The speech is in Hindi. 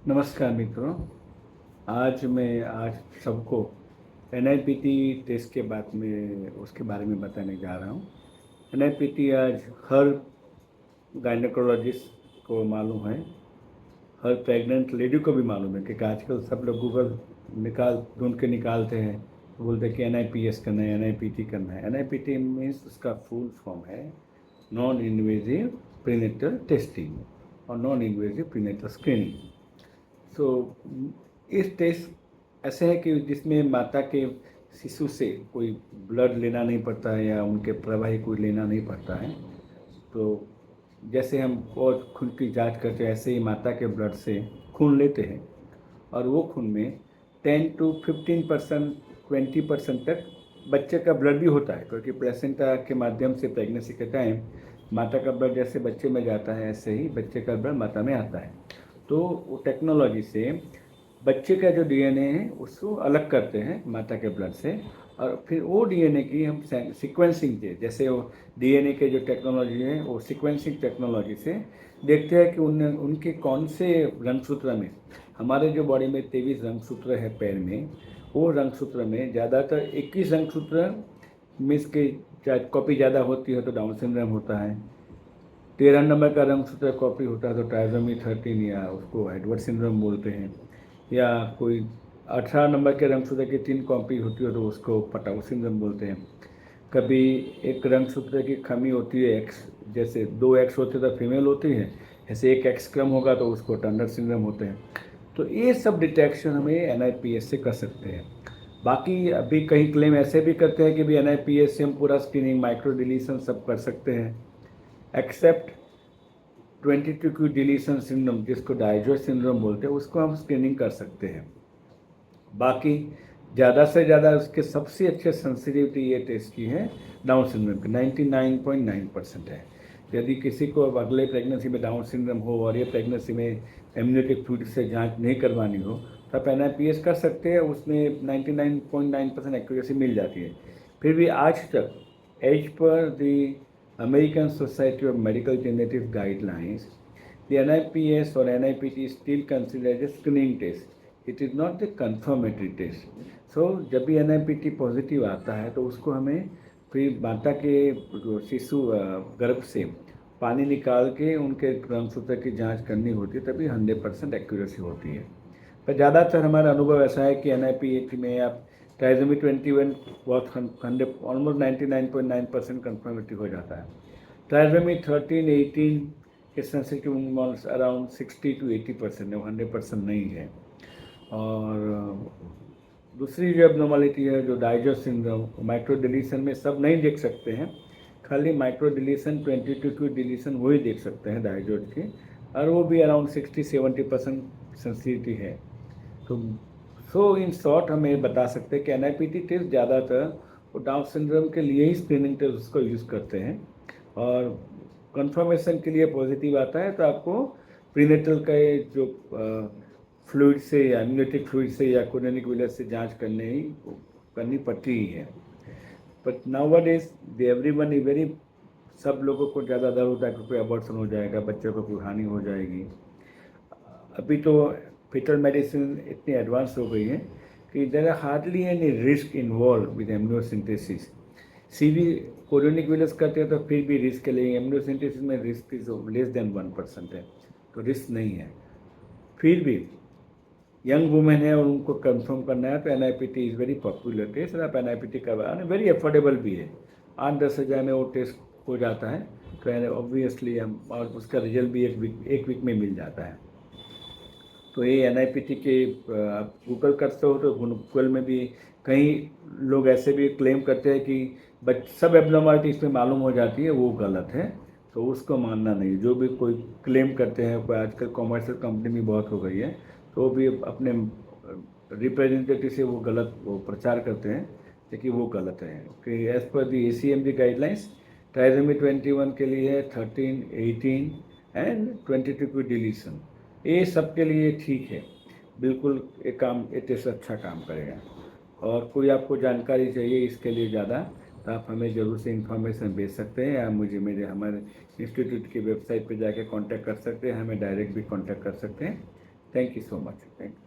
नमस्कार मित्रों। आज सबको एनआईपीटी टेस्ट के बाद में उसके बारे में बताने जा रहा हूँ। एनआईपीटी आज हर गायनेकोलॉजिस्ट को मालूम है, हर प्रेग्नेंट लेडी को भी मालूम है, क्योंकि आजकल सब लोग गूगल ढूंढ के निकालते हैं, बोलते हैं कि एनआईपीएस करना है, एनआईपीटी करना है। एनआईपीटी मीन्स उसका फुल फॉर्म है नॉन इन्वेजिव प्रीनेटल टेस्टिंग और नॉन इन्वेजिव प्रीनेटल स्क्रीनिंग। सो इस टेस्ट ऐसे है कि जिसमें माता के शिशु से कोई ब्लड लेना नहीं पड़ता है या उनके प्रवाही कोई लेना नहीं पड़ता है। तो जैसे हम और खून की जांच करते हैं, ऐसे ही माता के ब्लड से खून लेते हैं और वो खून में 10 to 15%, 20% तक बच्चे का ब्लड भी होता है, क्योंकि प्लेसेंटा के माध्यम से प्रेगनेंसी के टाइम माता का ब्लड जैसे बच्चे में जाता है, ऐसे ही बच्चे का ब्लड माता में आता है। तो वो टेक्नोलॉजी से बच्चे का जो डीएनए है उसको अलग करते हैं माता के ब्लड से, और फिर वो डीएनए की हम सीक्वेंसिंग से, जैसे वो डीएनए के जो टेक्नोलॉजी है वो सीक्वेंसिंग टेक्नोलॉजी से देखते हैं कि उनके कौन से रंगसूत्र में, हमारे जो बॉडी में 23 रंगसूत्र है पैर में, वो रंगसूत्र में ज़्यादातर 21 रंगसूत्र मिस के कॉपी ज़्यादा होती है तो डाउन सिंड्रोम होता है। 13 नंबर का रंगसूत्र कॉपी होता है तो ट्राइसोमी 13 या उसको एडवर्ड सिंड्रोम बोलते हैं। या कोई 18 नंबर के रंगसूत्र की 3 कॉपी होती है तो उसको पटाऊ सिंड्रोम बोलते हैं। कभी एक रंगसूत्र की कमी होती है, एक्स, जैसे 2 एक्स होते तो फीमेल होती है, ऐसे 1 एक्स कम होगा तो उसको टर्नर सिंड्रोम होते हैं। तो ये सब डिटेक्शन हमें एनआईपीएस से कर सकते हैं। बाकी अभी कई क्लेम ऐसे भी करते हैं कि भी एनआईपीएस से हम पूरा स्क्रीनिंग, माइक्रो डिलीशन सब कर सकते हैं, एक्सेप्ट 22q डिलीशन सिंड्रोम, जिसको डाइजर सिंड्रोम बोलते हैं, उसको हम स्क्रीनिंग कर सकते हैं। बाकी ज़्यादा से ज़्यादा उसके सबसे अच्छे सेंसिटिविटी ये टेस्ट की है डाउन सिंड्रोम की, 99.9% है। यदि किसी को अब अगले प्रेगनेंसी में डाउन सिंड्रोम हो और ये प्रेगनेंसी में एम्नियोटिक फ्लूइड से जांच नहीं करवानी हो तो आप एनआईपीएस कर सकते हैं, उसमें 99.9% एक्यूरेसी मिल जाती है। फिर भी आज तक as per the American Society of Medical Genetics guidelines, the NIPS or NIPT is still considered as a screening test. It is not a confirmatory test. So जब भी NIPT पॉजिटिव आता है तो उसको हमें फिर माता के शिशु गर्भ से पानी निकाल के उनके रंगसूत्र की जांच करनी होती है, तभी 100% एक्यूरेसी होती है। पर ज़्यादातर हमारा अनुभव ऐसा है कि NIPT में आप ट्राइसोमी 21 बहुत 100 ऑलमोस्ट 99.9% कन्फर्मेटिव हो जाता है। ट्राइसोमी 13, 18 के सेंसिटिव मॉल्स अराउंड 60 to 80% है, 100% नहीं है। और दूसरी जो एबनॉर्मलिटी है, जो डाइजर सिंड्रोम, माइक्रो डिलीशन में सब नहीं देख सकते हैं, खाली माइक्रो डिलीशन 22q डिलीशन वही देख सकते हैं डाइजर की, और वो भी अराउंड 60-70% सेंसिटिविटी है। तो इन शॉर्ट हम ये बता सकते हैं कि एनआईपीटी टेस्ट ज़्यादातर वो डाउन सिंड्रोम के लिए ही स्क्रीनिंग टेस्ट उसको यूज़ करते हैं, और कंफर्मेशन के लिए पॉजिटिव आता है तो आपको प्रीनेटल का जो फ्लूइड से या एम्नियोटिक फ्लूइड से या कोरोनिक विलर से जांच करनी पड़ती ही है। But nowadays everyone is very, सब लोगों को ज़्यादा डर होता है कि कोई अबॉर्शन हो जाएगा, बच्चे को कोई हानि हो जाएगी। अभी तो फिटल मेडिसिन इतनी एडवांस हो गई है कि there are hardly any risk involve with amniocentesis. CV chorionic villus करते हैं तो फिर भी रिस्क है, लेकिन एम्नियोसिंथेसिस में रिस्क इज लेस देन 1% है, तो रिस्क नहीं है। फिर भी यंग वुमेन है और उनको कंफर्म करना है तो एनआईपीटी इज़ वेरी पॉपुलर टेस्ट, और आप एनआईपीटी करवा, वेरी अफोर्डेबल भी है, 8-10 हज़ार में वो टेस्ट हो जाता है। तो ऑब्वियसली हम, और उसका रिजल्ट भी एक वीक में मिल जाता है। तो ये एनआईपीटी के आप गूगल करते हो तो गूगल में भी कई लोग ऐसे भी क्लेम करते हैं कि सब एबनॉर्मलिटी इसमें मालूम हो जाती है, वो गलत है, तो उसको मानना नहीं। जो भी कोई क्लेम करते हैं, कोई आजकल कॉमर्शियल कंपनी भी बहुत हो गई है, तो वो भी अपने रिप्रेजेंटेटिव से वो गलत वो प्रचार करते हैं, लेकिन वो गलत है। कि एज पर दी ACMG गाइडलाइंस ट्राइसोमी 21 के लिए है 13, 18 एंड 22 की डिलीशन, ये सब के लिए ठीक है, बिल्कुल ये टेस्ट अच्छा काम करेगा। और कोई आपको जानकारी चाहिए इसके लिए ज़्यादा, तो आप हमें ज़रूर से इन्फॉर्मेशन भेज सकते हैं, या मुझे हमारे इंस्टीट्यूट की वेबसाइट पर जाके कांटेक्ट कर सकते हैं, हमें डायरेक्ट भी कांटेक्ट कर सकते हैं। Thank you so much, thank you.